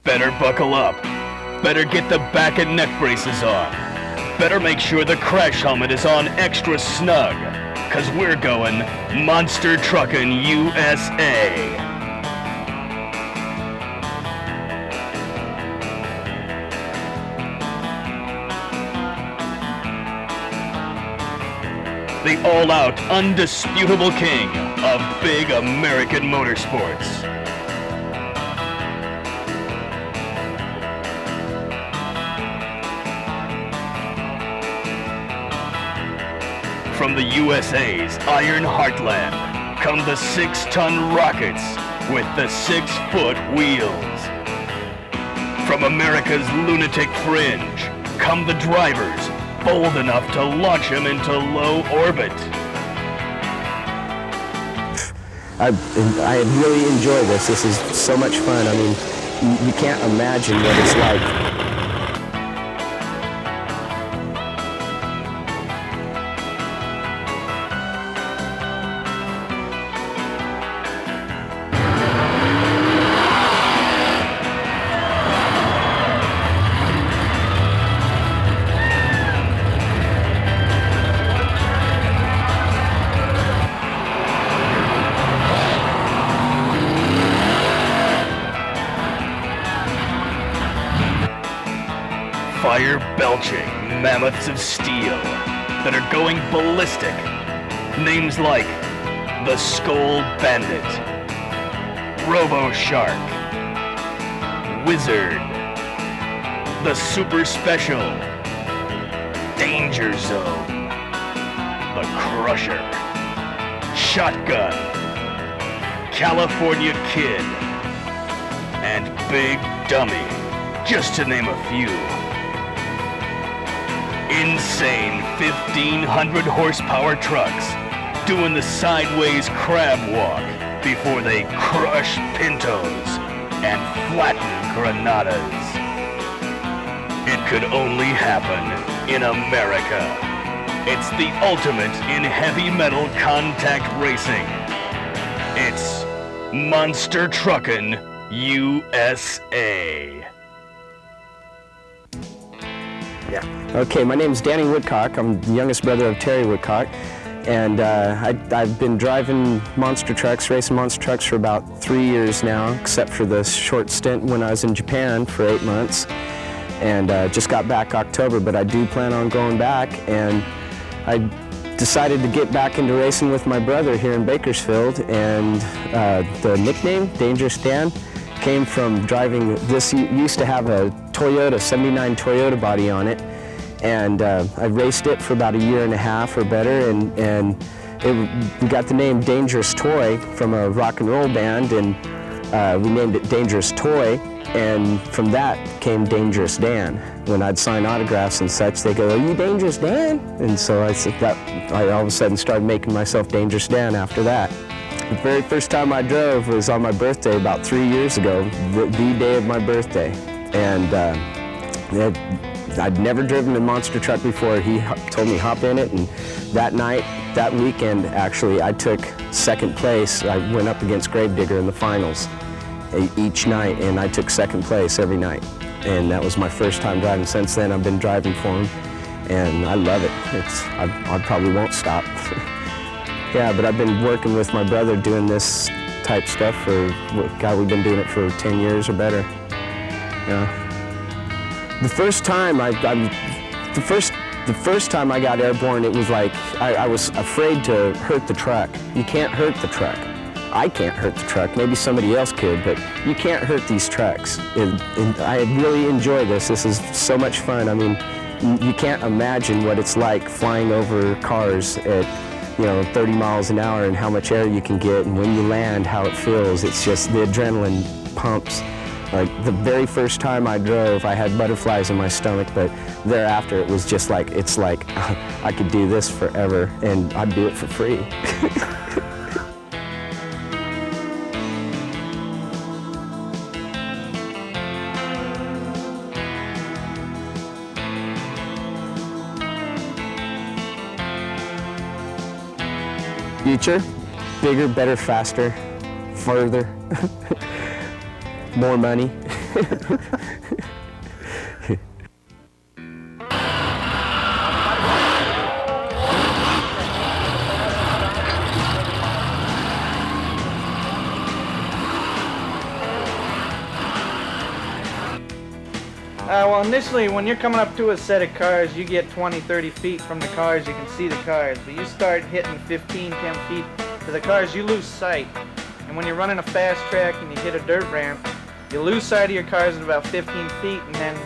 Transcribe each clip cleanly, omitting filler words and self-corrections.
Better buckle up. Better get the back and neck braces on. Better make sure the crash helmet is on extra snug, 'cause we're going Monster Truckin USA. The all-out, undisputable king of big American motorsports. From the USA's Iron Heartland come the 6-ton rockets with the 6-foot wheels. From America's lunatic fringe come the drivers bold enough to launch him into low orbit. I really enjoy this. This is so much fun. I mean, you can't imagine what it's like. Fire-belching mammoths of steel that are going ballistic. Names like the Skoal Bandit, Robo-Shark, Wizard, the Super Special, Danger Zone, the Crusher, Shotgun, California Kid, and Big Dummy, just to name a few. Insane 1,500 horsepower trucks doing the sideways crab walk before they crush Pintos and flatten Granadas. It could only happen in America. It's the ultimate in heavy metal contact racing. It's Monster Truckin USA. Yeah. Okay, my name's Danny Woodcock. I'm the youngest brother of Terry Woodcock, and I've been driving monster trucks, racing monster trucks for about 3 years now, except for the short stint when I was in Japan for 8 months, and just got back October, but I do plan on going back, and I decided to get back into racing with my brother here in Bakersfield, and the nickname, Dangerous Dan, came from driving this. Used to have a Toyota, 79 Toyota body on it, and I raced it for about 1.5 years or better, and we got the name Dangerous Toy from a rock and roll band, and we named it Dangerous Toy, and from that came Dangerous Dan. When I'd sign autographs and such, they go, "Are you Dangerous Dan?" And so I said that, I all of a sudden started making myself Dangerous Dan after that. The very first time I drove was on my birthday about 3 years ago, the day of my birthday. And I'd never driven a monster truck before. He told me hop in it, and that night, that weekend actually, I took second place. I went up against Gravedigger in the finals each night, and I took second place every night. And that was my first time driving. Since then, I've been driving for him, and I love it. I probably won't stop. Yeah, but I've been working with my brother doing this type stuff for, God, we've been doing it for 10 years or better. Yeah. The first time the first time I got airborne, it was like I was afraid to hurt the truck. You can't hurt the truck. I can't hurt the truck. Maybe somebody else could, but you can't hurt these trucks. And I really enjoy this. This is so much fun. I mean, you can't imagine what it's like flying over cars at 30 miles an hour, and how much air you can get, and when you land, how it feels. It's just the adrenaline pumps. Like the very first time I drove, I had butterflies in my stomach, but thereafter it was just like, it's like I could do this forever, and I'd do it for free. Future, bigger, better, faster, further, more money. Well, initially, when you're coming up to a set of cars, you get 20, 30 feet from the cars, you can see the cars. But you start hitting 15, 10 feet to the cars, you lose sight. And when you're running a fast track and you hit a dirt ramp, you lose sight of your cars at about 15 feet, and then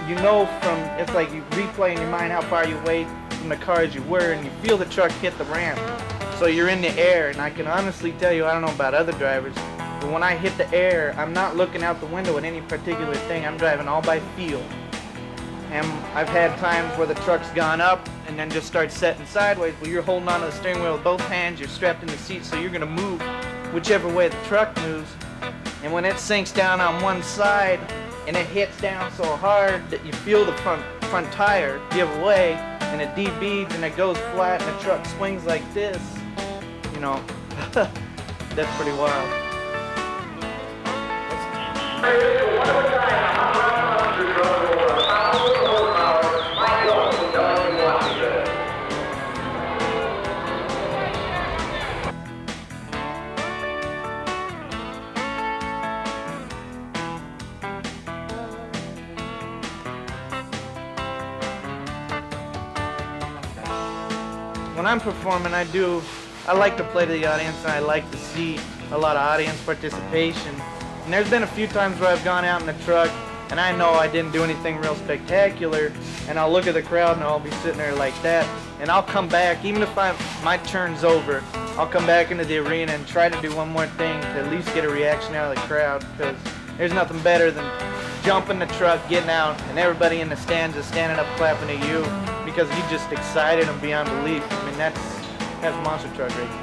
you know from, it's like you replay in your mind how far you away from the cars you were, and you feel the truck hit the ramp. So you're in the air, and I can honestly tell you, I don't know about other drivers, but when I hit the air, I'm not looking out the window at any particular thing. I'm driving all by feel. And I've had times where the truck's gone up and then just starts setting sideways, but you're holding onto the steering wheel with both hands, you're strapped in the seat, so you're gonna move whichever way the truck moves. And when it sinks down on one side and it hits down so hard that you feel the front tire give way and it debeads and it goes flat and the truck swings like this, you know, that's pretty wild. When I'm performing, I like to play to the audience, and I like to see a lot of audience participation. And there's been a few times where I've gone out in the truck and I know I didn't do anything real spectacular, and I'll look at the crowd and I'll be sitting there like that, and I'll come back, even if my turn's over, I'll come back into the arena and try to do one more thing to at least get a reaction out of the crowd, because there's nothing better than jumping the truck, getting out, and everybody in the stands is standing up clapping at you because you just excited them beyond belief. I mean, that's monster truck racing.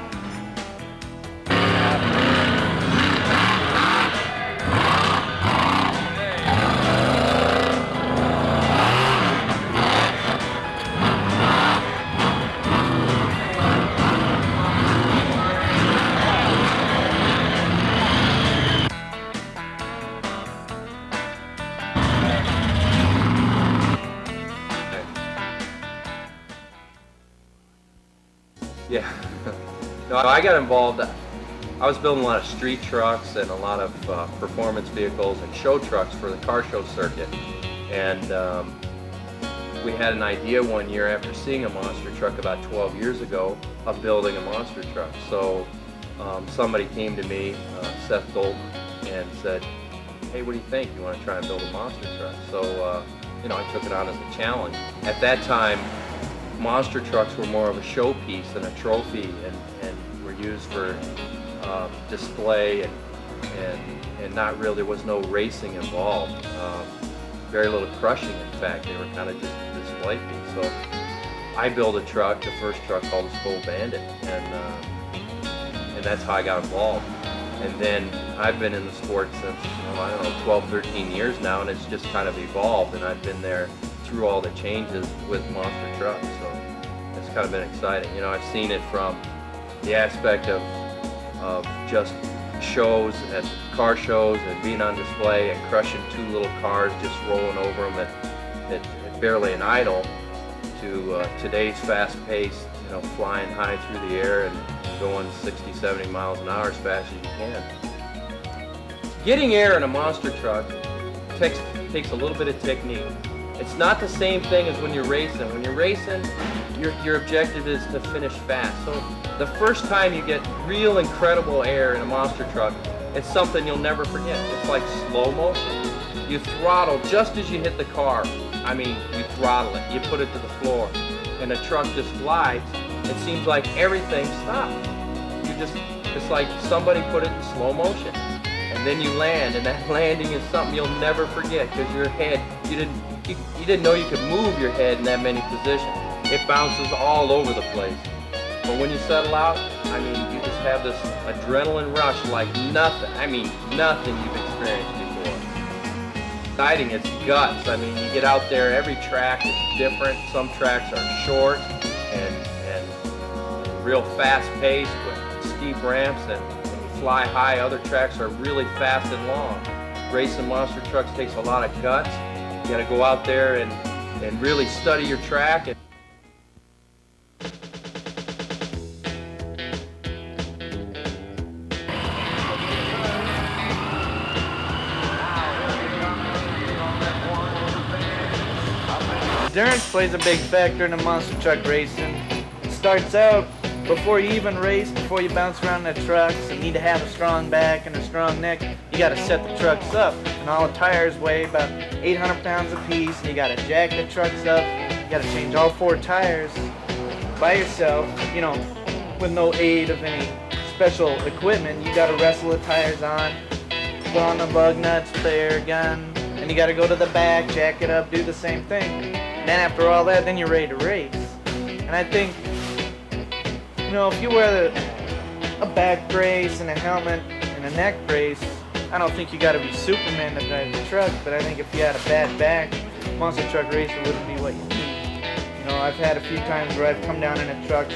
Yeah. No, I got involved. I was building a lot of street trucks and a lot of performance vehicles and show trucks for the car show circuit. And we had an idea one year after seeing a monster truck about 12 years ago of building a monster truck. So somebody came to me, Seth Dalton, and said, hey, what do you think? You want to try and build a monster truck? So, you know, I took it on as a challenge. At that time, monster trucks were more of a showpiece than a trophy, and were used for display, and not really, there was no racing involved. Very little crushing, in fact. They were kind of just a display piece. So I built a truck, the first truck called the Skoal Bandit, and that's how I got involved. And then I've been in the sport since, I don't know, 12, 13 years now, and it's just kind of evolved, and I've been there through all the changes with monster trucks, so it's kind of been exciting. You know, I've seen it from the aspect of just shows at car shows and being on display and crushing two little cars, just rolling over them at barely an idle, to today's fast-paced, you know, flying high through the air and going 60, 70 miles an hour as fast as you can. Getting air in a monster truck takes a little bit of technique. It's not the same thing as when you're racing. When you're racing, your objective is to finish fast. So the first time you get real incredible air in a monster truck, it's something you'll never forget. It's like slow motion. You throttle just as you hit the car. I mean, you throttle it, you put it to the floor, and the truck just glides. It seems like everything stops. It's like somebody put it in slow motion. And then you land, and that landing is something you'll never forget, because your head, you didn't know you could move your head in that many positions. It bounces all over the place. But when you settle out, I mean, you just have this adrenaline rush like nothing. I mean, nothing you've experienced before. Exciting, it's guts. I mean, you get out there, every track is different. Some tracks are short and real fast-paced with steep ramps and you fly high. Other tracks are really fast and long. racing monster trucks takes a lot of guts. You got to go out there and really study your track. Endurance plays a big factor in the monster truck racing. It starts out before you even race, before you bounce around the trucks, you need to have a strong back and a strong neck. You got to set the trucks up, and all the tires weigh about 800 pounds a piece, and you got to jack the trucks up. You got to change all 4 tires by yourself, you know, with no aid of any special equipment. You got to wrestle the tires on, put on the lug nuts, the air gun, and you got to go to the back, jack it up, do the same thing. And then after all that, then you're ready to race. And I think, you know, if you wear a back brace and a helmet and a neck brace, I don't think you got to be Superman to drive the truck. But I think if you had a bad back, monster truck racing wouldn't be what you need. You know, I've had a few times where I've come down in a truck,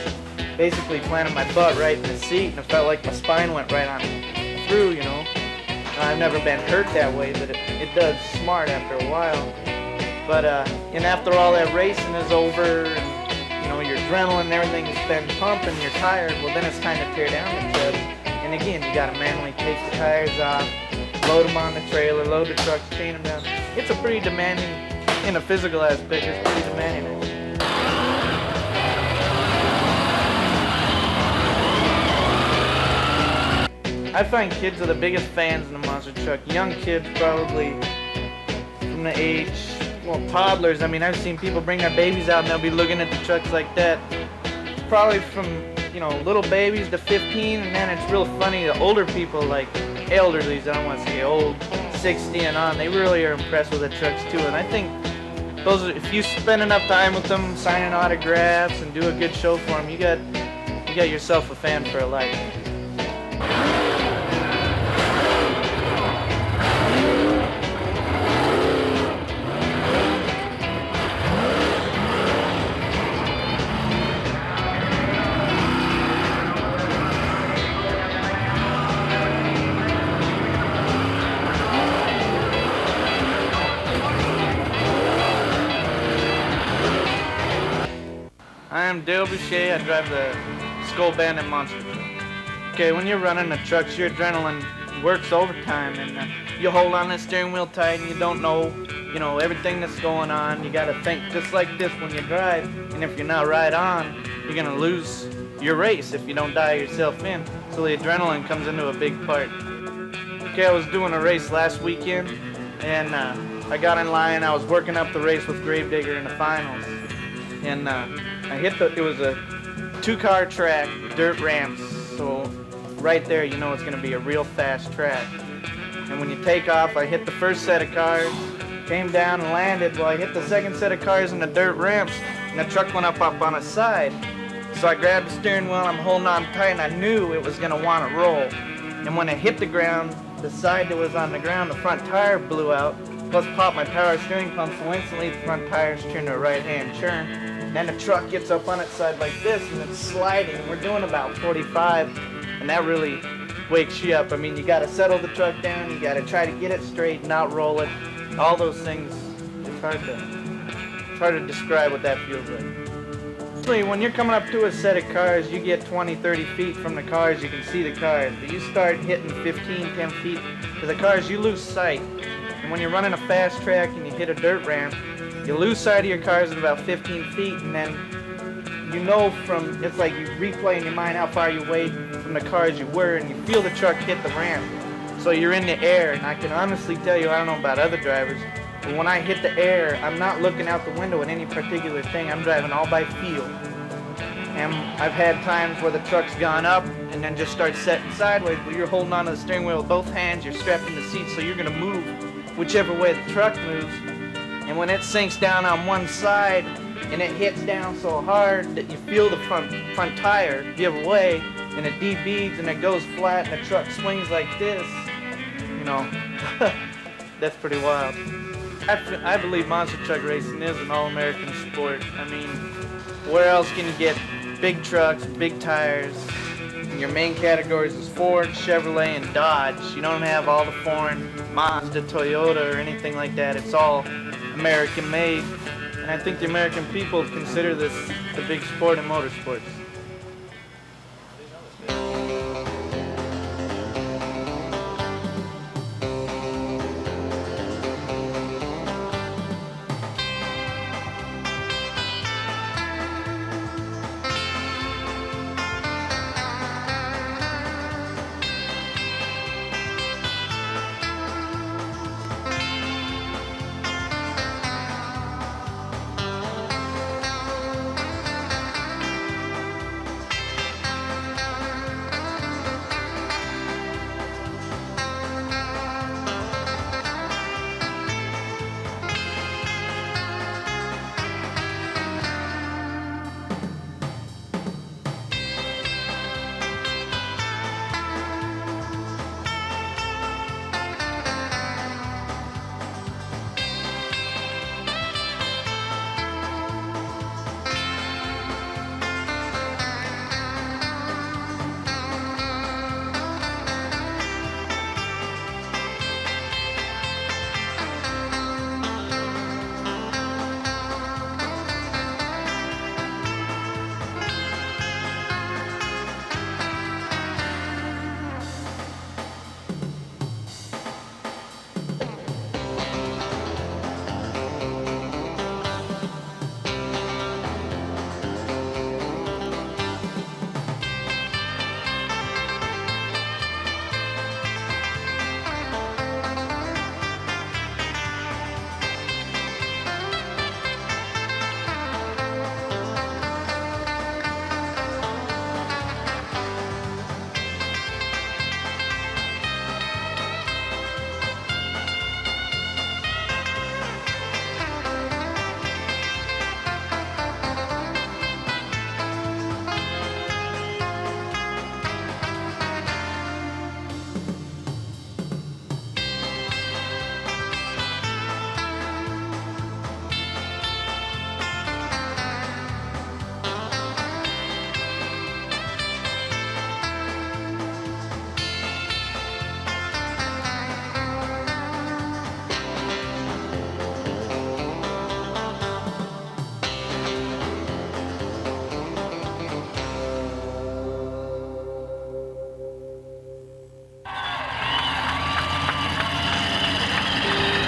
basically planted my butt right in the seat, and it felt like my spine went right on through. You know, I've never been hurt that way, but it does smart after a while. But and after all that racing is over, and you know your adrenaline and everything has been pumping, you're tired. Well, then it's time to tear down the truck. And again, you got to manually take the tires off, load them on the trailer, load the trucks, chain them down. It's a pretty demanding, in a physical aspect, it's pretty demanding. I find kids are the biggest fans in the monster truck. Young kids, probably from the age, well, toddlers. I mean, I've seen people bring their babies out and they'll be looking at the trucks like that. Probably from, you know, little babies to 15, and then it's real funny. The older people, like elderlies, I don't want to say old, 60 and on, they really are impressed with the trucks too. And I think those, if you spend enough time with them, signing autographs and do a good show for them, you got yourself a fan for a life. I'm Dale Boucher. I drive the Skoal Bandit monster truck. Okay, when you're running the trucks, your adrenaline works overtime, and you hold on the steering wheel tight, and you don't know, you know, everything that's going on. You got to think just like this when you drive, and if you're not right on, you're gonna lose your race if you don't dial yourself in. So the adrenaline comes into a big part. Okay, I was doing a race last weekend, and I got in line. I was working up the race with Gravedigger in the finals, and I hit it was a 2-car track, dirt ramps, so right there you know it's going to be a real fast track. And when you take off, I hit the first set of cars, came down and landed. Well, I hit the second set of cars in the dirt ramps, and the truck went up on its side. So I grabbed the steering wheel, I'm holding on tight, and I knew it was going to want to roll. And when it hit the ground, the side that was on the ground, the front tire blew out, plus popped my power steering pump, so instantly the front tires turned to a right-hand turn. And the truck gets up on its side like this, and it's sliding. We're doing about 45, and that really wakes you up. I mean, you got to settle the truck down. You got to try to get it straight, not roll it. All those things. It's hard to describe what that feels like. When you're coming up to a set of cars, you get 20, 30 feet from the cars. You can see the cars, but you start hitting 15, 10 feet to the cars, you lose sight. And when you're running a fast track and you hit a dirt ramp, you lose sight of your cars at about 15 feet, and then you know from, it's like you replay in your mind how far you weighed from the cars you were, and you feel the truck hit the ramp. So you're in the air, and I can honestly tell you, I don't know about other drivers, but when I hit the air, I'm not looking out the window at any particular thing. I'm driving all by feel. And I've had times where the truck's gone up and then just starts setting sideways, but you're holding onto the steering wheel with both hands, you're strapped in the seat, so you're going to move whichever way the truck moves. And when it sinks down on one side and it hits down so hard that you feel the front tire give way, and it debeads and it goes flat and the truck swings like this, you know, that's pretty wild. I believe monster truck racing is an all-American sport. I mean, where else can you get big trucks, big tires, your main categories is Ford, Chevrolet, and Dodge. You don't have all the foreign Mazda, Toyota, or anything like that. It's all American made. And I think the American people consider this the big sport in motorsports.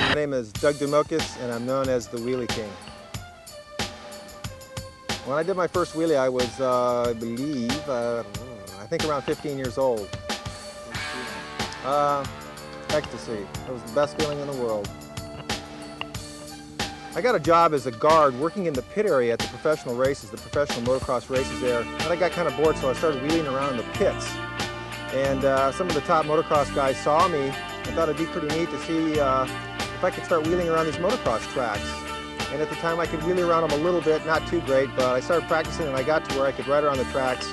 My name is Doug Demokis, and I'm known as the Wheelie King. When I did my first wheelie, I was, I think around 15 years old. Ecstasy. It was the best feeling in the world. I got a job as a guard working in the pit area at the professional races, the professional motocross races there. And I got kind of bored, so I started wheeling around the pits. And some of the top motocross guys saw me and thought it'd be pretty neat to see if I could start wheeling around these motocross tracks. And at the time I could wheelie around them a little bit, not too great, but I started practicing and I got to where I could ride around the tracks,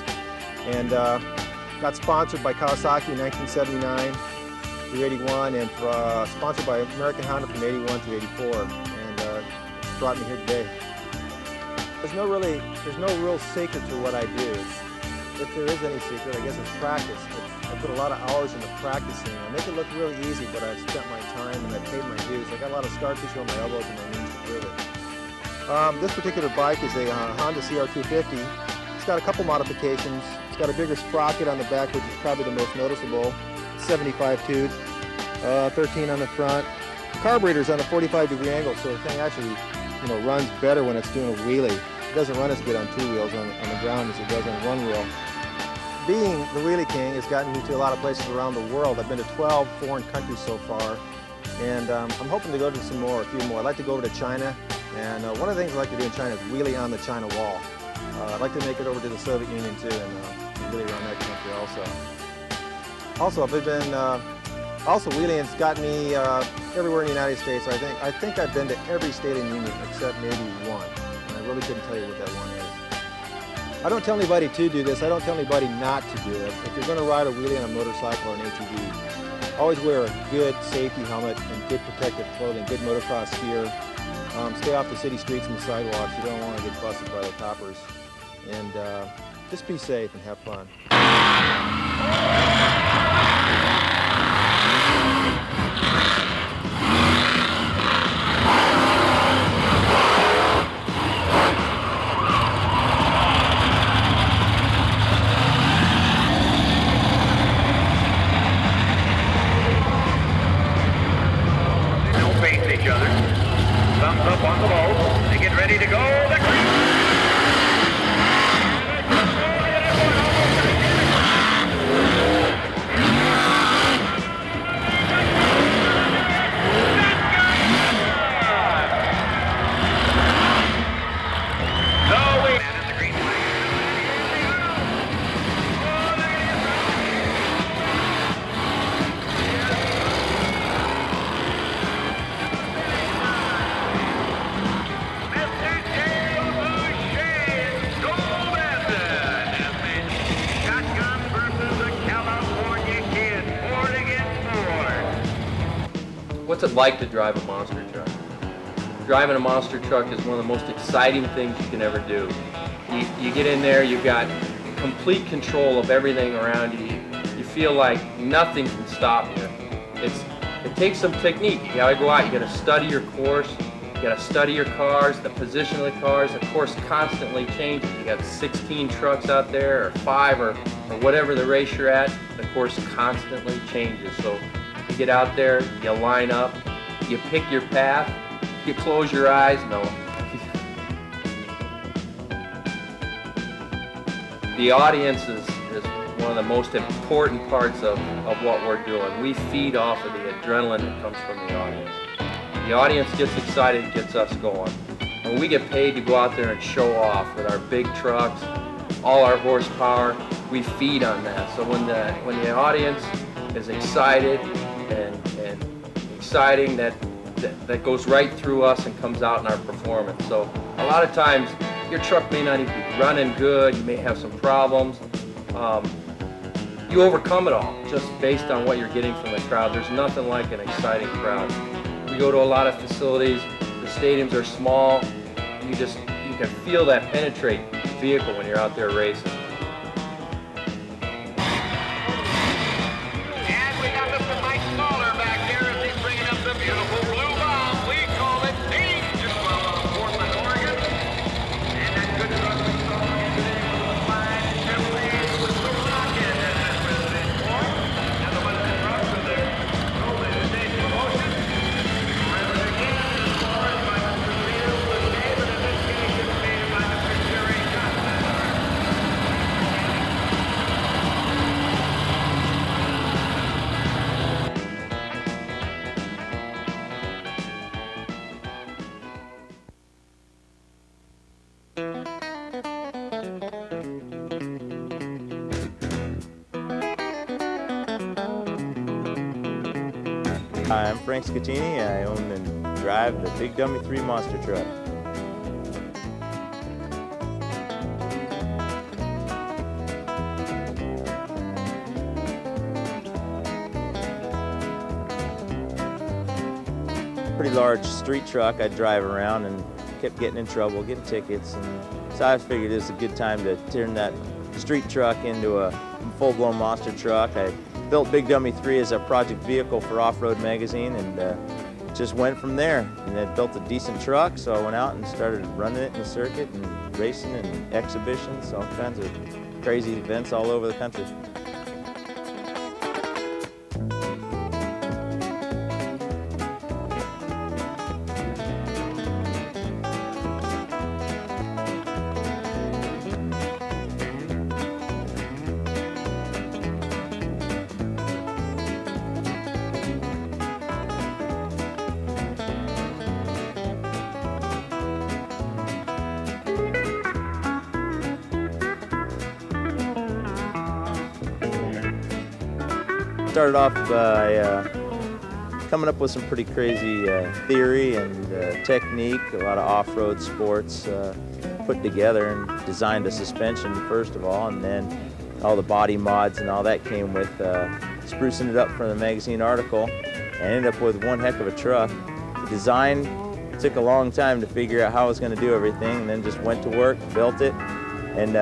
and got sponsored by Kawasaki in 1979 through 81, and sponsored by American Honda from 81 to 84, and brought me here today. There's no real secret to what I do. If there is any secret, I guess it's practice. I put a lot of hours into practicing. I make it look really easy, but I've spent my time and I've paid my dues. I got a lot of scar tissue on my elbows and my knees to prove it. This particular bike is a Honda CR250. It's got a couple modifications. It's got a bigger sprocket on the back, which is probably the most noticeable. 75 tooth, 13 on the front. The carburetor's on a 45-degree angle, so the thing actually, runs better when it's doing a wheelie. It doesn't run as good on two wheels on the ground as it does on one wheel. Being the Wheelie King has gotten me to a lot of places around the world. I've been to 12 foreign countries so far, and I'm hoping to go to a few more. I'd like to go over to China, and one of the things I'd like to do in China is wheelie on the China wall. I'd like to make it over to the Soviet Union too, and wheelie around that country also. Also wheeling's got me everywhere in the United States. I think I've been to every state in the Union except maybe one, and I really couldn't tell you what that one is. I don't tell anybody to do this. I don't tell anybody not to do it. If you're going to ride a wheelie on a motorcycle or an ATV, always wear a good safety helmet and good protective clothing, good motocross gear. Stay off the city streets and the sidewalks. You don't want to get busted by the toppers. And Just be safe and have fun. Don't face each other. Thumbs up on the boat. They get ready to go. What's it like to drive a monster truck? Driving a monster truck is one of the most exciting things you can ever do. You get in there, you've got complete control of everything around you. You feel like nothing can stop you. It takes some technique. You gotta go out, you gotta study your course, you gotta study your cars, the position of the cars. The course constantly changes. You got 16 trucks out there, or 5, or whatever the race you're at, the course constantly changes. So you get out there, you line up, you pick your path, you close your eyes, no. The audience is one of the most important parts of what we're doing. We feed off of the adrenaline that comes from the audience. The audience gets excited, gets us going. And we get paid to go out there and show off with our big trucks, all our horsepower. We feed on that. So when the audience is excited and exciting, that goes right through us and comes out in our performance. So a lot of times your truck may not even be running good, you may have some problems. You overcome it all just based on what you're getting from the crowd. There's nothing like an exciting crowd. We go to a lot of facilities, the stadiums are small, you can feel that penetrate the vehicle when you're out there racing. And we got Mr. Mike Smaller back here as he's bringing up the beautiful blue bomb. We call it Danger from Portland, Oregon. And that good truck we saw yesterday was a fine Chevrolet with the rocket and that president form. And the one that trucks in there. So they stage promotion. Forever again, as far as by Mr. Field was David, in this case it's made by Mr. Jerry Johnson. Hi, I'm Frank Scatini. I own and drive the Big Dummy 3 monster truck. Pretty large street truck I'd drive around and kept getting in trouble, getting tickets, and so I figured it was a good time to turn that street truck into a full-blown monster truck. I built Big Dummy 3 as a project vehicle for Off-Road magazine, and just went from there. And I built a decent truck, so I went out and started running it in the circuit and racing and exhibitions, all kinds of crazy events all over the country. Started off by coming up with some pretty crazy theory and technique, a lot of off-road sports put together, and designed a suspension first of all, and then all the body mods and all that came with sprucing it up for the magazine article, and ended up with one heck of a truck. The design took a long time to figure out how I was going to do everything, and then just went to work, built it, and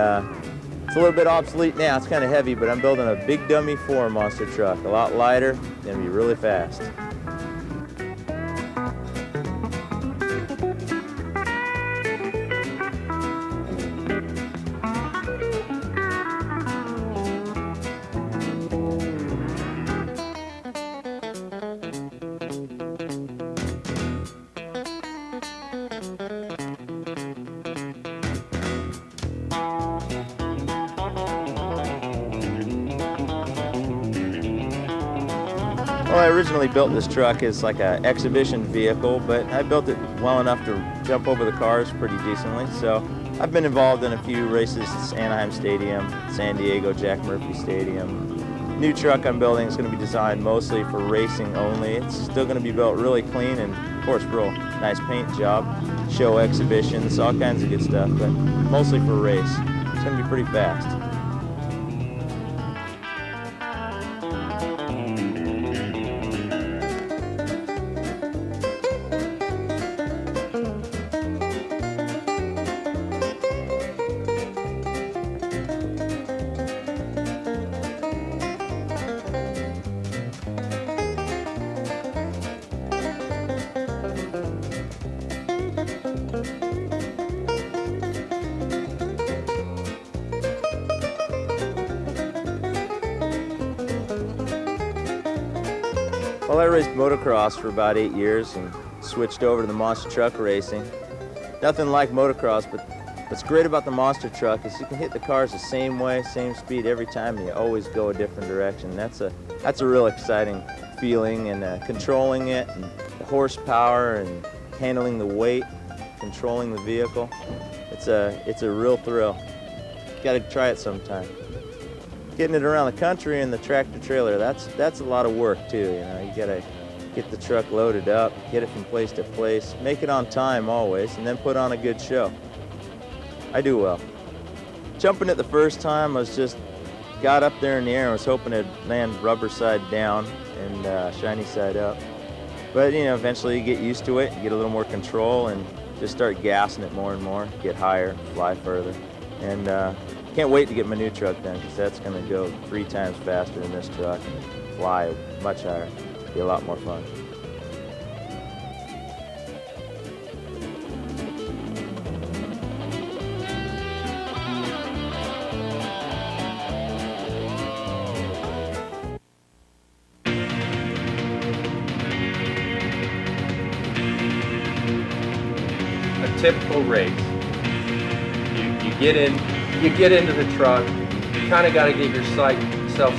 It's a little bit obsolete now, it's kind of heavy, but I'm building a big dummy 4 monster truck, a lot lighter, gonna be really fast. Well, I originally built this truck as like an exhibition vehicle, but I built it well enough to jump over the cars pretty decently. So I've been involved in a few races, Anaheim Stadium, San Diego, Jack Murphy Stadium. New truck I'm building is going to be designed mostly for racing only. It's still going to be built really clean and, of course, real nice paint job, show exhibitions, all kinds of good stuff, but mostly for race. It's going to be pretty fast. Well, I raced motocross for about 8 years and switched over to the monster truck racing. Nothing like motocross, but what's great about the monster truck is you can hit the cars the same way, same speed every time, and you always go a different direction. That's a real exciting feeling, and controlling it, and the horsepower, and handling the weight, controlling the vehicle. It's a real thrill. You got to try it sometime. Getting it around the country in the tractor trailer, that's a lot of work too. You know, you gotta get the truck loaded up, get it from place to place, make it on time always, and then put on a good show. I do well. Jumping it the first time, I was just got up there in the air and was hoping it'd land rubber side down and shiny side up. But you know, eventually you get used to it, you get a little more control, and just start gassing it more and more, get higher, fly further, and. Can't wait to get my new truck done, because that's going to go 3 times faster than this truck and fly much higher. Be a lot more fun. A typical race. You get into the truck, you kind of got to get yourself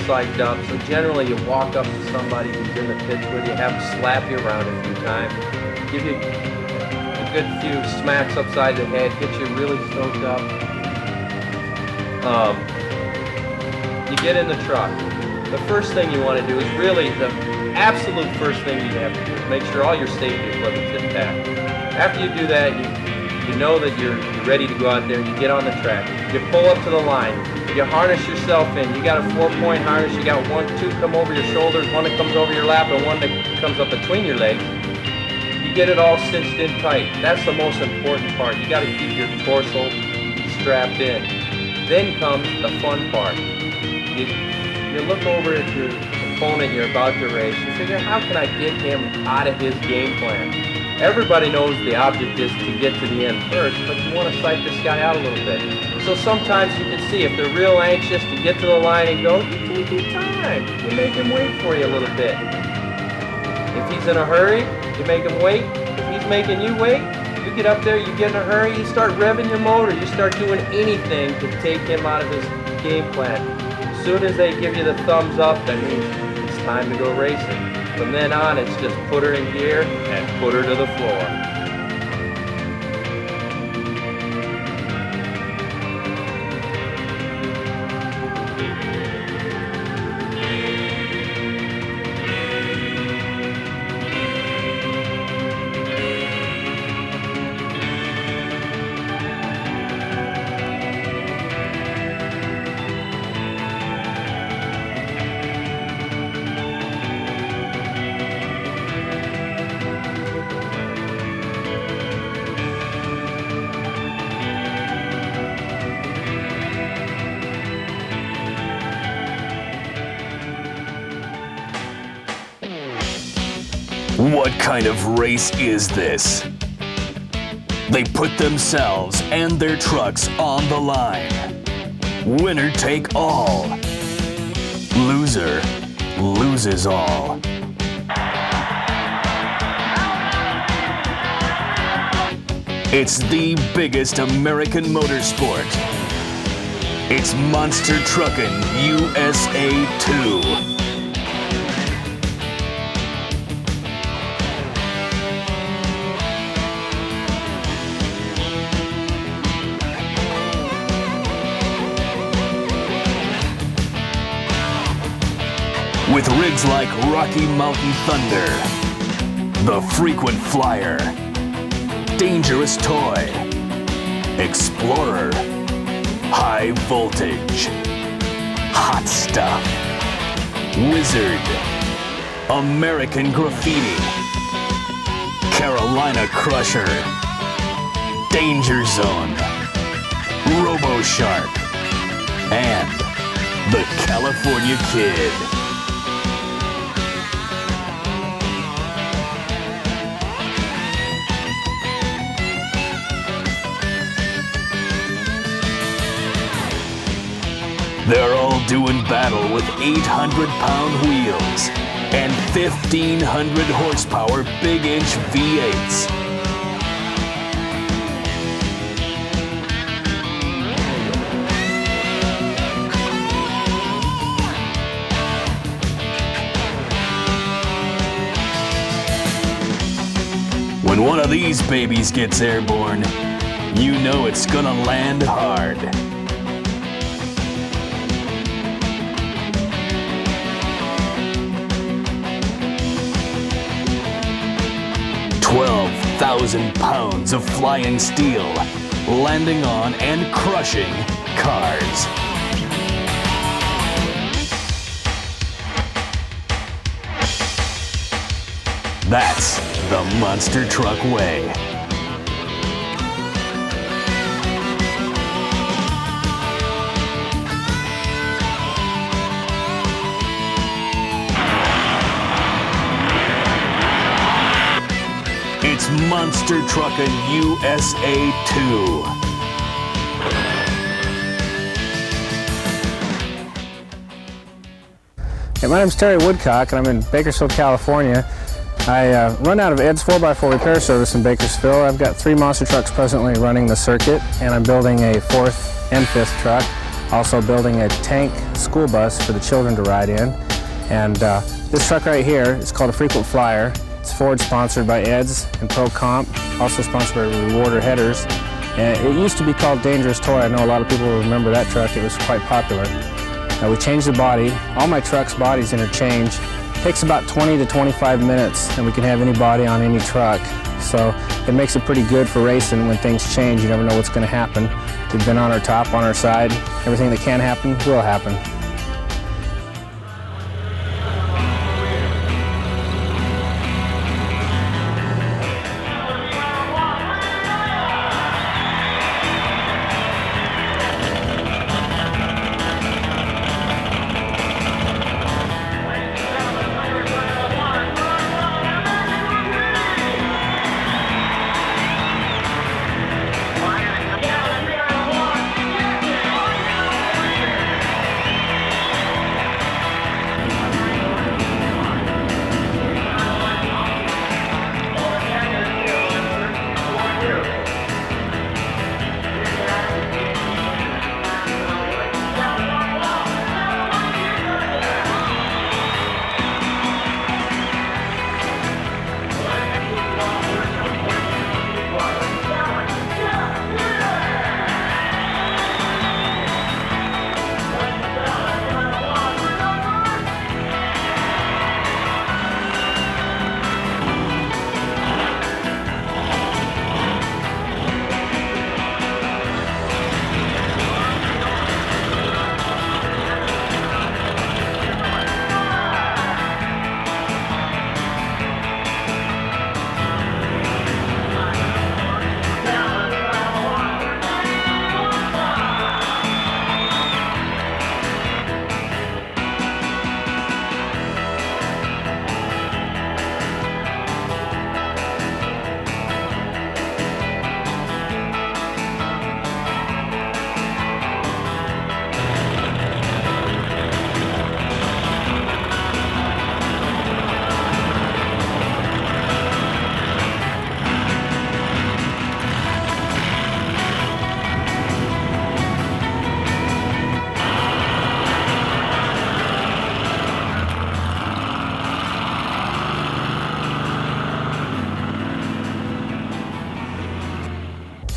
psyched up. So generally you walk up to somebody who's in the pits with you, have them slap you around a few times, give you a good few smacks upside the head, get you really stoked up. You get in the truck. The first thing you want to do is really the absolute first thing you have to do is make sure all your safety equipment's intact. After you do that, you know that you're ready to go out there, you get on the track, you pull up to the line, you harness yourself in, you got a 4-point harness, you got 2 come over your shoulders, 1 that comes over your lap, and 1 that comes up between your legs. You get it all cinched in tight. That's the most important part. You got to keep your torso strapped in. Then comes the fun part. You look over at your opponent you're about to race, you figure, how can I get him out of his game plan? Everybody knows the object is to get to the end first, but you want to psych this guy out a little bit. So sometimes you can see if they're real anxious to get to the line and go, you take your time. You make him wait for you a little bit. If he's in a hurry, you make him wait. If he's making you wait, you get up there, you get in a hurry, you start revving your motor, you start doing anything to take him out of his game plan. As soon as they give you the thumbs up, that means it's time to go racing. From then on, it's just put her in gear and put her to the floor. What kind of race is this? They put themselves and their trucks on the line. Winner take all. Loser loses all. It's the biggest American motorsport. It's Monster Truckin USA 2. With rigs like Rocky Mountain Thunder, the Frequent Flyer, Dangerous Toy, Explorer, High Voltage, Hot Stuff, Wizard, American Graffiti, Carolina Crusher, Danger Zone, Robo Shark, and the California Kid. They're all doing battle with 800-pound wheels and 1,500 horsepower big-inch V8s. When one of these babies gets airborne, you know it's gonna land hard. 12,000 pounds of flying steel, landing on and crushing cars. That's the Monster Truck way. It's Monster Truckin USA 2. Hey, my name's Terry Woodcock and I'm in Bakersfield, California. I run out of Ed's 4x4 repair service in Bakersfield. I've got 3 monster trucks presently running the circuit, and I'm building a 4th and 5th truck. Also building a tank school bus for the children to ride in. And this truck right here is called a Frequent Flyer. It's Ford sponsored by Ed's and Pro Comp, also sponsored by Rewarder Headers. And it used to be called Dangerous Toy. I know a lot of people remember that truck. It was quite popular. Now we changed the body. All my trucks' bodies interchange. Takes about 20 to 25 minutes and we can have any body on any truck. So it makes it pretty good for racing when things change. You never know what's going to happen. We've been on our top, on our side. Everything that can happen will happen.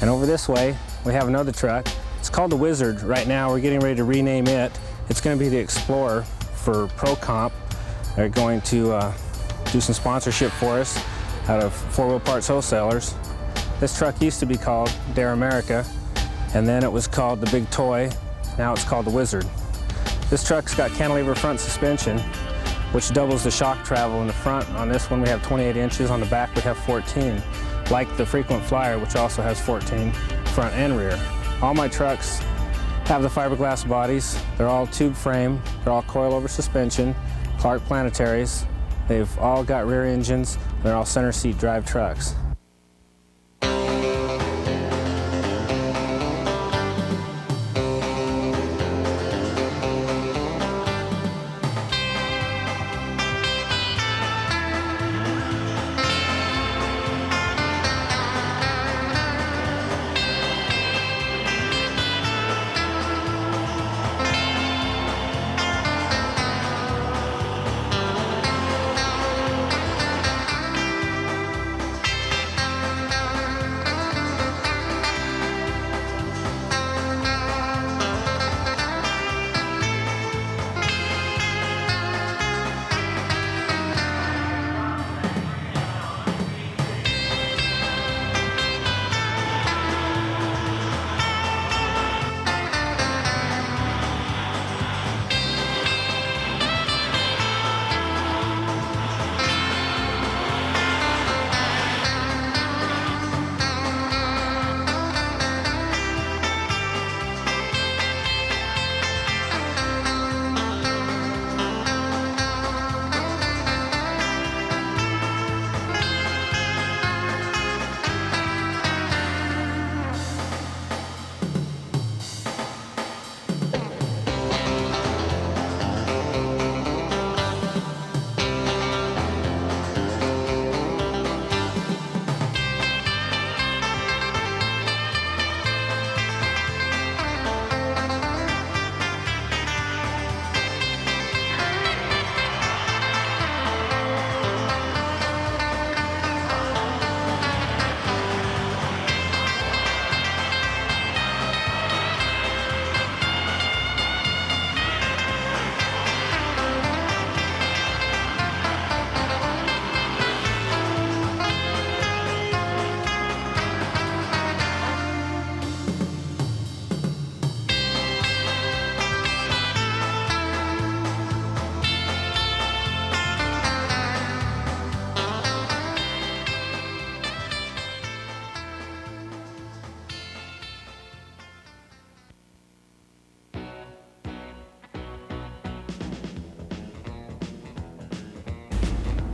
And over this way, we have another truck. It's called the Wizard. Right now, we're getting ready to rename it. It's going to be the Explorer for Pro Comp. They're going to do some sponsorship for us out of 4-wheel parts wholesalers. This truck used to be called Dare America, and then it was called the Big Toy. Now it's called the Wizard. This truck's got cantilever front suspension, which doubles the shock travel in the front. On this one, we have 28 inches. On the back, we have 14, like the Frequent Flyer, which also has 14, front and rear. All my trucks have the fiberglass bodies. They're all tube frame. They're all coilover suspension, Clark Planetaries. They've all got rear engines. They're all center seat drive trucks.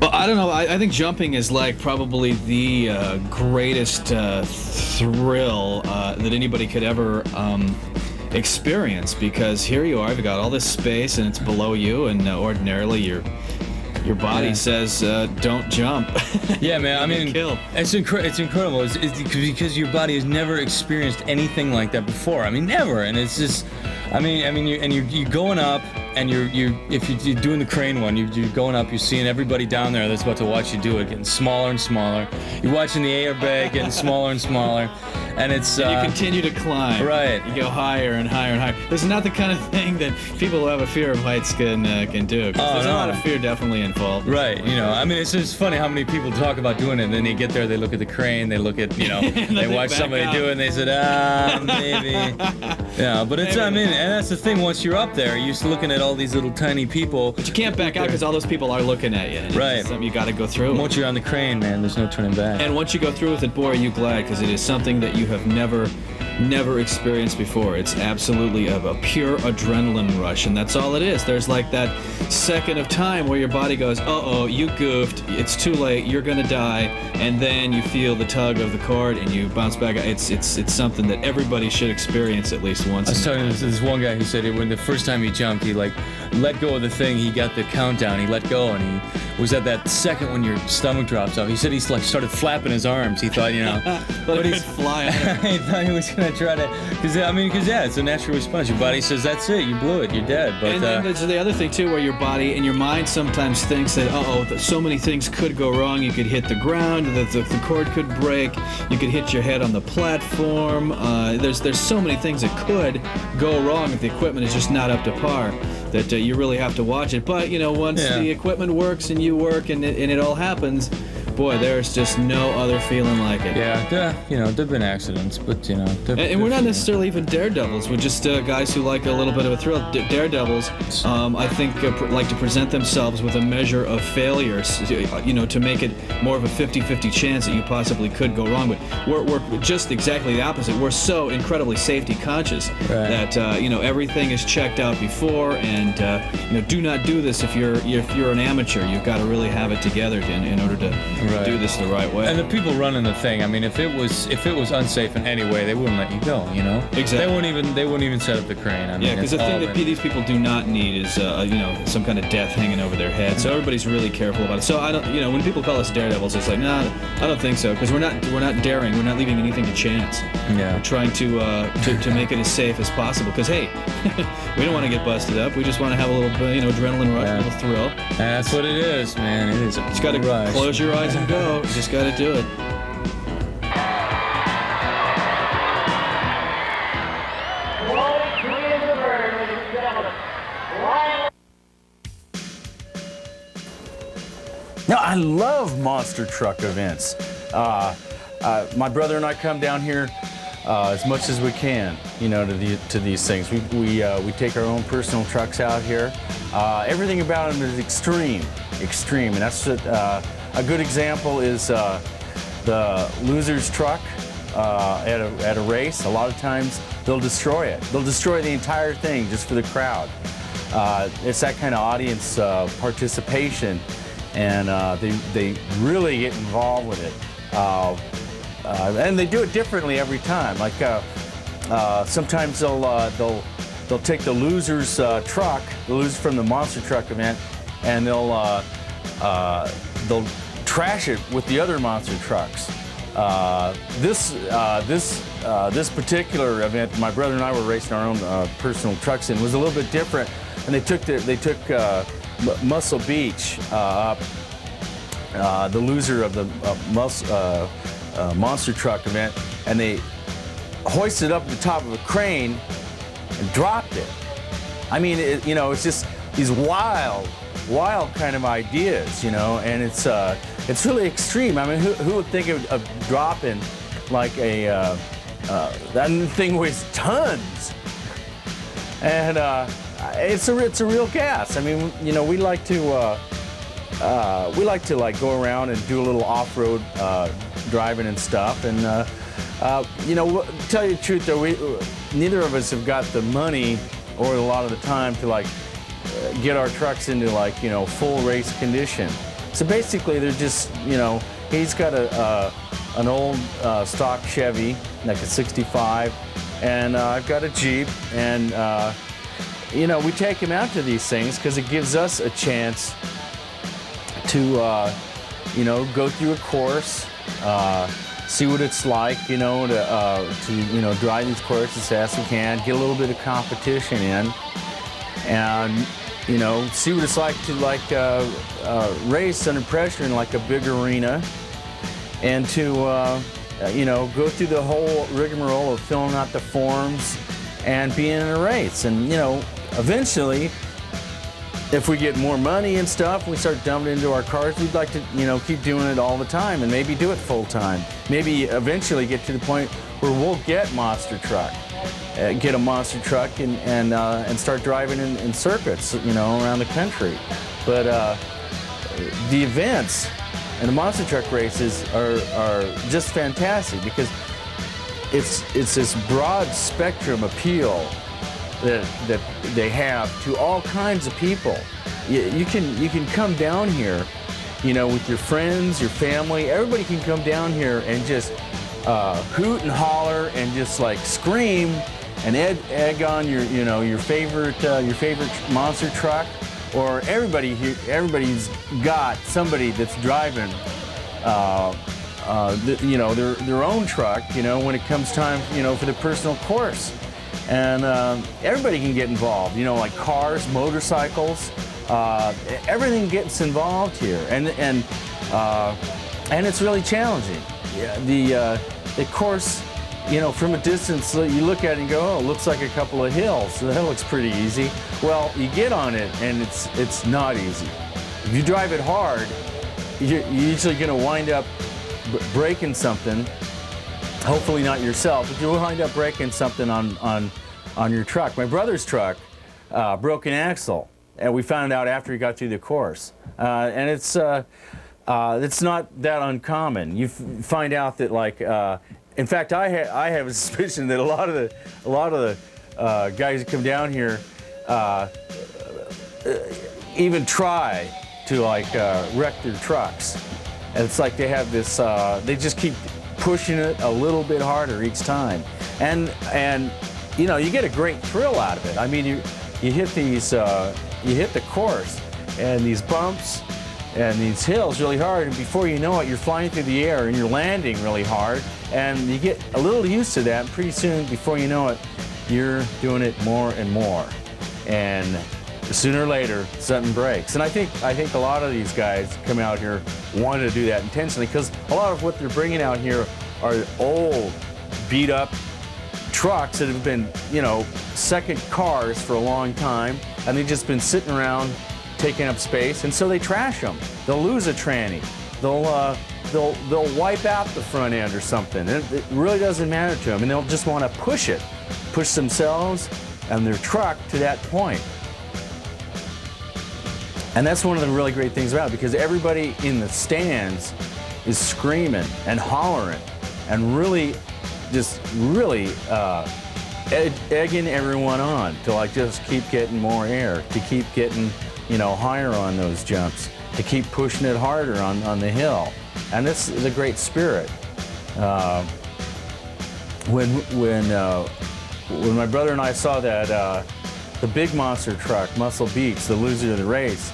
I don't know. I think jumping is like probably the greatest thrill that anybody could ever experience, because here you are, you've got all this space and it's below you, and ordinarily your body says don't jump. Yeah, man. I mean, it's incredible. It's because your body has never experienced anything like that before. I mean, never. And it's just, you're going up, and if you're doing the crane one, you're going up, you're seeing everybody down there that's about to watch you do it getting smaller and smaller. You're watching the airbag getting smaller and smaller, and it's and you continue to climb. Right. You go higher and higher and higher. This is not the kind of thing that people who have a fear of heights can do. There's a lot of fear definitely involved. Right. It's just funny how many people talk about doing it, and then they get there, they look at the crane, they look at they watch somebody do it, and they said, maybe. Yeah, but it's and that's the thing. Once you're up there, you're just looking at all these little tiny people. But you can't back out because all those people are looking at you. Right. It's something you got to go through. Once you're on the crane, man, there's no turning back. And once you go through with it, boy, are you glad, because it is something that you have never experienced before. It's absolutely a pure adrenaline rush, and that's all it is. There's like that second of time where your body goes, uh-oh, you goofed, it's too late, you're gonna die, and then you feel the tug of the cord and you bounce back. It's something that everybody should experience at least once. I was talking to this one guy who said when the first time he jumped, he let go of the thing, he got the countdown, he let go, and he was at that second when your stomach drops off. He said he's like started flapping his arms. He thought, but he'd fly. He thought he was gonna try to, because it's a natural response. Your body says that's it, you blew it, you're dead. But and then there's the other thing too, where your body and your mind sometimes thinks that so many things could go wrong. You could hit the ground, the cord could break, you could hit your head on the platform. There's so many things that could go wrong if the equipment is just not up to par. That you really have to watch it. But once the equipment works and you work and it all happens, boy, there's just no other feeling like it. Yeah, there've been accidents, but and we're not necessarily even daredevils. We're just guys who like a little bit of a thrill. Daredevils, I think, like to present themselves with a measure of failures, to make it more of a 50-50 chance that you possibly could go wrong. But we're just exactly the opposite. We're so incredibly safety conscious that everything is checked out before, and do not do this if you're an amateur. You've got to really have it together in order to do this the right way. And the people running the thing, I mean, if it was unsafe in any way, they wouldn't let you go, Exactly. They wouldn't even set up the crane. I mean, because the thing that these people do not need is some kind of death hanging over their head. So everybody's really careful about it. So I don't, when people call us daredevils, it's like, nah, I don't think so, because we're not daring. We're not leaving anything to chance. Yeah. We're trying to make it as safe as possible. Because hey, we don't want to get busted up. We just want to have a little adrenaline rush, a little thrill. That's what it is, man. It is. Just got to close your eyes and go. You just got to do it. Now, I love monster truck events. My brother and I come down here as much as we can, to these things. We take our own personal trucks out here. Everything about them is extreme, and that's a good example is the loser's truck at a race. A lot of times they'll destroy it. They'll destroy the entire thing just for the crowd. It's that kind of audience participation, and they really get involved with it. And they do it differently every time. Like sometimes they'll take the loser's truck, the loser from the monster truck event, and they'll trash it with the other monster trucks. This particular event, my brother and I were racing our own personal trucks in, was a little bit different. And they took Muscle Beach up, the loser of the monster truck event, and they hoisted up at the top of a crane and dropped it. I mean, it's just these wild kind of ideas, and it's really extreme. I mean, who would think of dropping like that thing weighs tons, and it's a real gas. I mean, we like to like go around and do a little off-road driving and stuff, and tell you the truth though, neither of us have got the money or a lot of the time to like get our trucks into like full race condition. So basically they're just he's got an old stock Chevy, like a 65, and I've got a Jeep, and we take him out to these things because it gives us a chance to go through a course, see what it's like, to drive these courses as fast as we can, get a little bit of competition in, and see what it's like to race under pressure in like a big arena, and to go through the whole rigmarole of filling out the forms and being in a race. And eventually, if we get more money and stuff, we start dumping into our cars, we'd like to keep doing it all the time and maybe do it full time. Maybe eventually get to the point where we'll get monster truck. Get a monster truck and start driving in circuits, around the country. But the events and the monster truck races are just fantastic because it's this broad spectrum appeal that they have to all kinds of people. You can come down here, with your friends, your family. Everybody can come down here and just hoot and holler and just like scream and egg on your favorite monster truck, or everybody here, everybody's got somebody that's driving, you know, their own truck, you know, when it comes time, you know, for the personal course. And everybody can get involved, you know, like cars, motorcycles, everything gets involved here, and it's really challenging. Yeah, the course, you know, from a distance, you look at it and go, oh, it looks like a couple of hills, so that looks pretty easy. Well, you get on it, and it's not easy. If you drive it hard, you're usually going to wind up breaking something. Hopefully not yourself, but you'll wind up breaking something on your truck. My brother's truck broke an axle, and we found out after he got through the course. And it's not that uncommon. You find out that, like, in fact, I have a suspicion that a lot of the guys who come down here even try to, like, wreck their trucks. And it's like they have this, they just keep pushing it a little bit harder each time. And you know, you get a great thrill out of it. I mean, you hit these, you hit the course and these bumps and these hills really hard, and before you know it, you're flying through the air and you're landing really hard, and you get a little used to that, and pretty soon, before you know it, you're doing it more and more. And sooner or later, something breaks. And I think a lot of these guys come out here wanting to do that intentionally, because a lot of what they're bringing out here are old, beat up trucks that have been, you know, second cars for a long time, and they've just been sitting around taking up space, and so they trash them. They'll lose a tranny. They'll wipe out the front end or something. It really doesn't matter to them, and they'll just want to push themselves and their truck to that point. And that's one of the really great things about it, because everybody in the stands is screaming and hollering and really egging everyone on to, like, just keep getting more air, to keep getting, you know, higher on those jumps, to keep pushing it harder on the hill. And this is a great spirit. When my brother and I saw that the big monster truck, Muscle Beach, the loser of the race,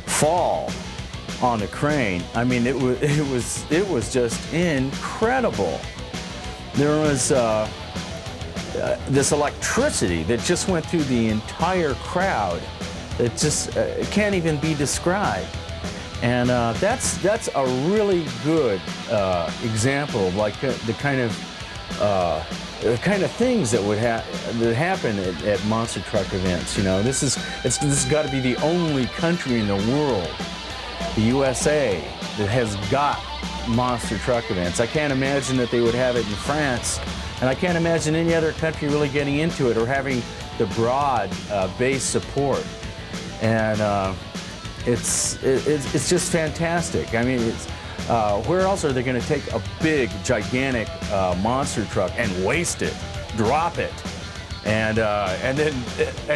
fall on the crane, I mean, it was just incredible. There was this electricity that just went through the entire crowd. It just it can't even be described. And that's a really good example of, like, the kind of things that would that happen at monster truck events. You know, this has got to be the only country in the world, the USA, that has got monster truck events. I can't imagine that they would have it in France, and I can't imagine any other country really getting into it or having the broad base support. And it's just fantastic. I mean, where else are they going to take a big, gigantic monster truck and waste it, drop it, and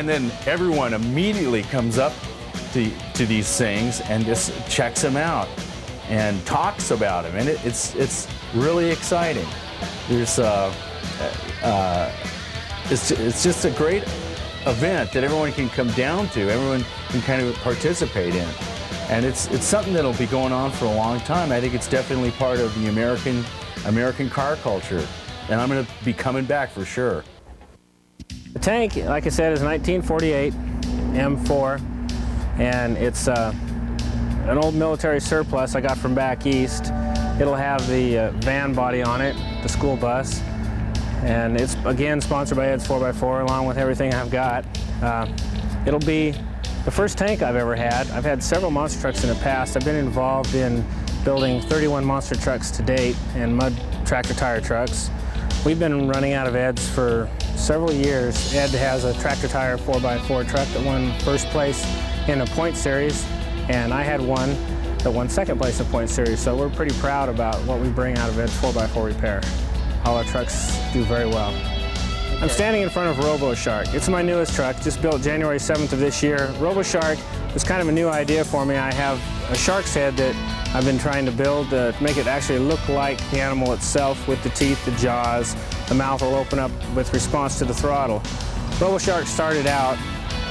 then everyone immediately comes up to these things and just checks them out and talks about them, and it's really exciting. There's it's just a great event that everyone can come down to, everyone can kind of participate in. And it's something that'll be going on for a long time. I think it's definitely part of the American car culture, and I'm going to be coming back for sure. The tank, like I said, is 1948 M4, and it's an old military surplus I got from back east. It'll have the van body on it, the school bus, and it's, again, sponsored by Ed's 4x4 along with everything I've got. It'll be the first tank I've ever had. I've had several monster trucks in the past. I've been involved in building 31 monster trucks to date and mud tractor tire trucks. We've been running out of Ed's for several years. Ed has a tractor tire 4x4 truck that won first place in a point series, and I had one that won second place in point series, so we're pretty proud about what we bring out of Ed's 4x4 repair. All our trucks do very well. I'm standing in front of RoboShark. It's my newest truck, just built January 7th of this year. RoboShark was kind of a new idea for me. I have a shark's head that I've been trying to build to make it actually look like the animal itself, with the teeth, the jaws. The mouth will open up with response to the throttle. RoboShark started out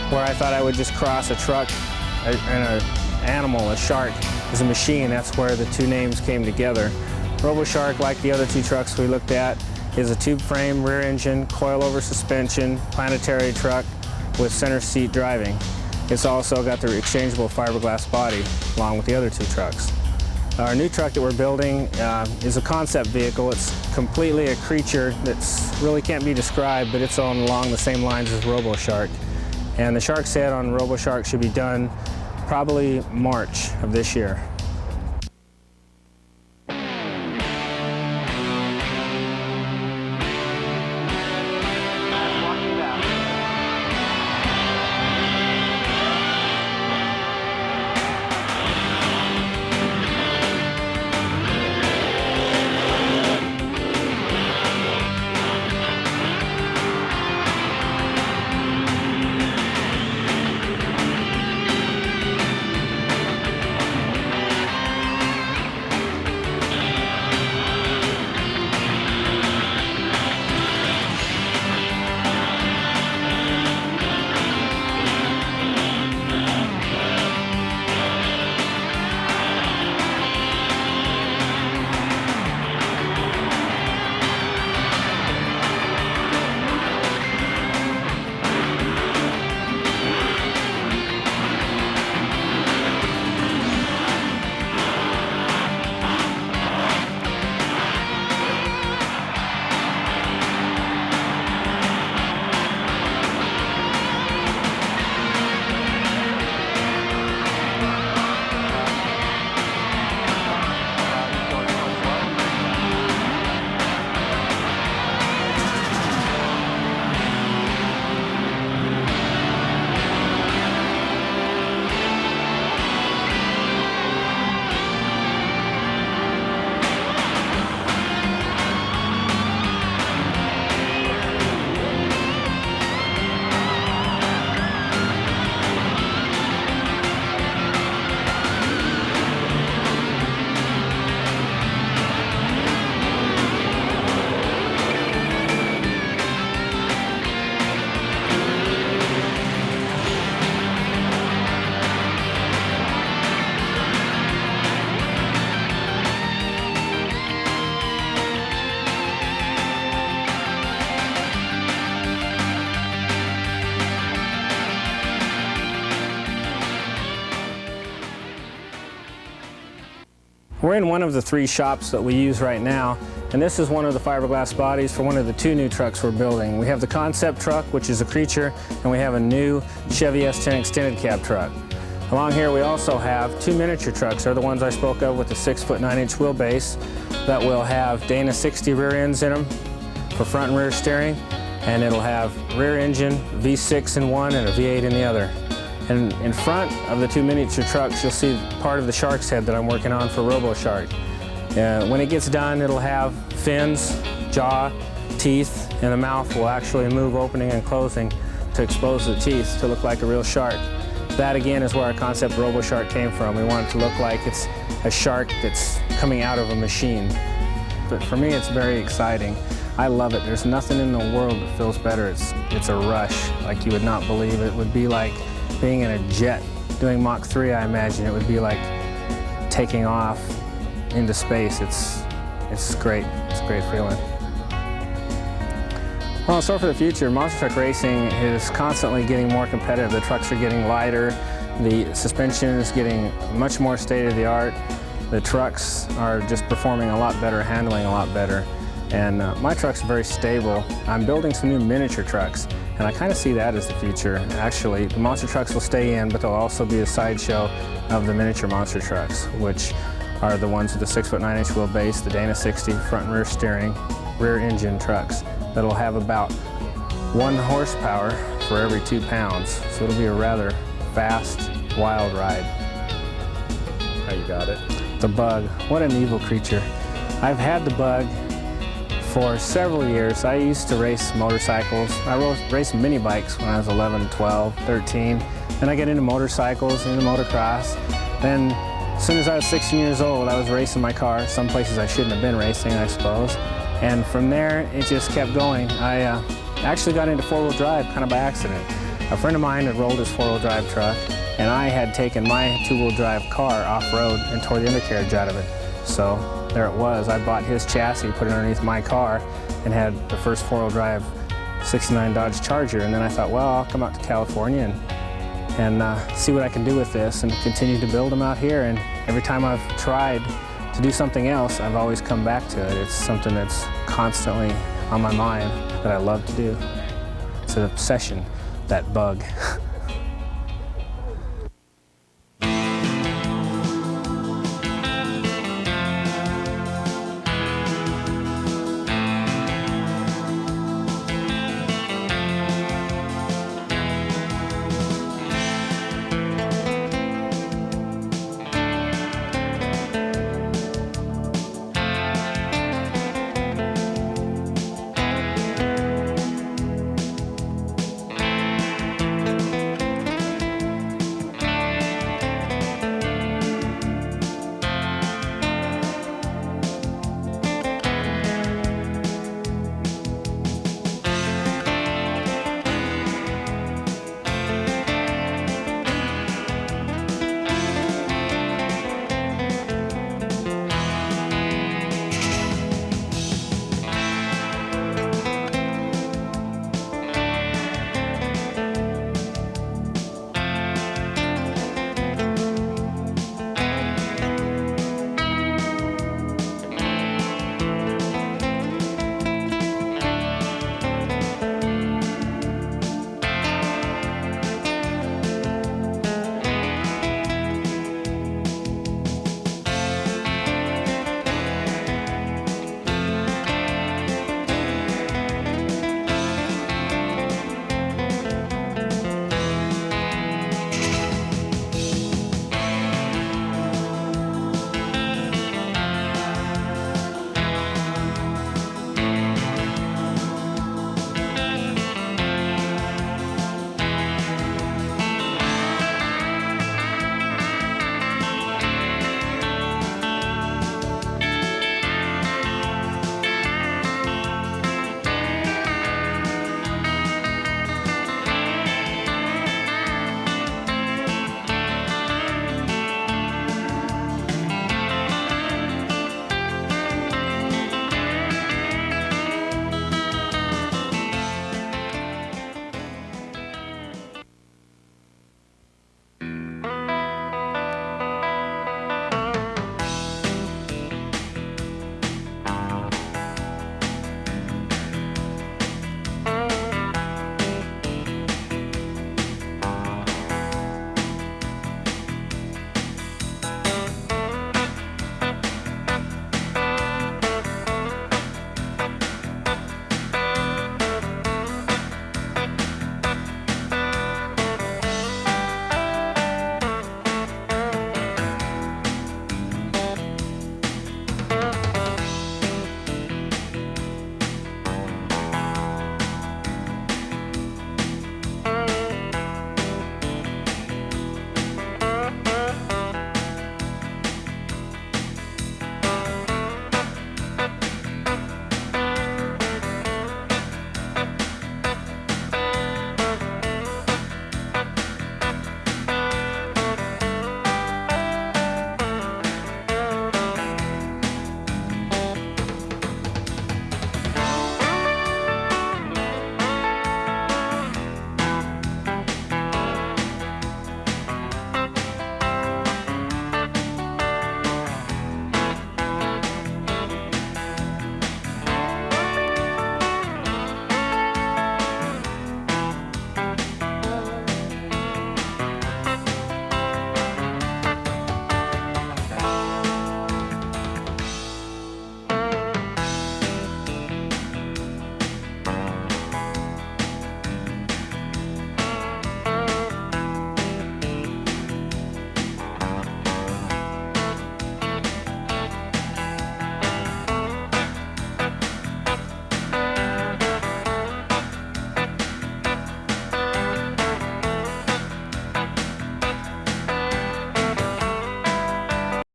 where I thought I would just cross a truck and an animal, a shark, as a machine. That's where the two names came together. RoboShark, like the other two trucks we looked at, is a tube frame, rear engine, coilover suspension, planetary truck with center seat driving. It's also got the exchangeable fiberglass body along with the other two trucks. Our new truck that we're building is a concept vehicle. It's completely a creature that's really can't be described, but it's along the same lines as RoboShark. And the shark's head on RoboShark should be done probably March of this year. We're in one of the three shops that we use right now, and this is one of the fiberglass bodies for one of the two new trucks we're building. We have the concept truck, which is a creature, and we have a new Chevy S10 extended cab truck. Along here we also have two miniature trucks. They're the ones I spoke of with the 6-foot 9-inch wheelbase that will have Dana 60 rear ends in them for front and rear steering, and it'll have rear engine, V6 in one and a V8 in the other. And in front of the two miniature trucks, you'll see part of the shark's head that I'm working on for RoboShark. When it gets done, it'll have fins, jaw, teeth, and the mouth will actually move opening and closing to expose the teeth to look like a real shark. That again is where our concept RoboShark came from. We want it to look like it's a shark that's coming out of a machine. But for me, it's very exciting. I love it. There's nothing in the world that feels better. It's a rush like you would not believe. It would be like being in a jet doing Mach 3, I imagine. It would be like taking off into space. It's great. It's a great feeling. Well, so for the future, monster truck racing is constantly getting more competitive. The trucks are getting lighter. The suspension is getting much more state-of-the-art. The trucks are just performing a lot better, handling a lot better. And my truck's very stable. I'm building some new miniature trucks, and I kind of see that as the future. Actually, the monster trucks will stay in, but they'll also be a sideshow of the miniature monster trucks, which are the ones with the 6-foot 9-inch wheelbase, the Dana 60 front and rear steering, rear engine trucks that'll have about 1 horsepower for every 2 pounds. So it'll be a rather fast, wild ride. How you got it? The Bug. What an evil creature. I've had the Bug for several years. I used to race motorcycles. I raced mini bikes when I was 11, 12, 13. Then I got into motorcycles, into motocross. Then as soon as I was 16 years old, I was racing my car. Some places I shouldn't have been racing, I suppose. And from there, it just kept going. I actually got into 4-wheel drive kind of by accident. A friend of mine had rolled his four-wheel drive truck, and I had taken my two-wheel drive car off-road and tore the undercarriage out of it. So there it was. I bought his chassis, put it underneath my car, and had the first four-wheel drive 69 Dodge Charger. And then I thought, well, I'll come out to California and see what I can do with this, and continue to build them out here. And every time I've tried to do something else, I've always come back to it. It's something that's constantly on my mind that I love to do. It's an obsession, that bug.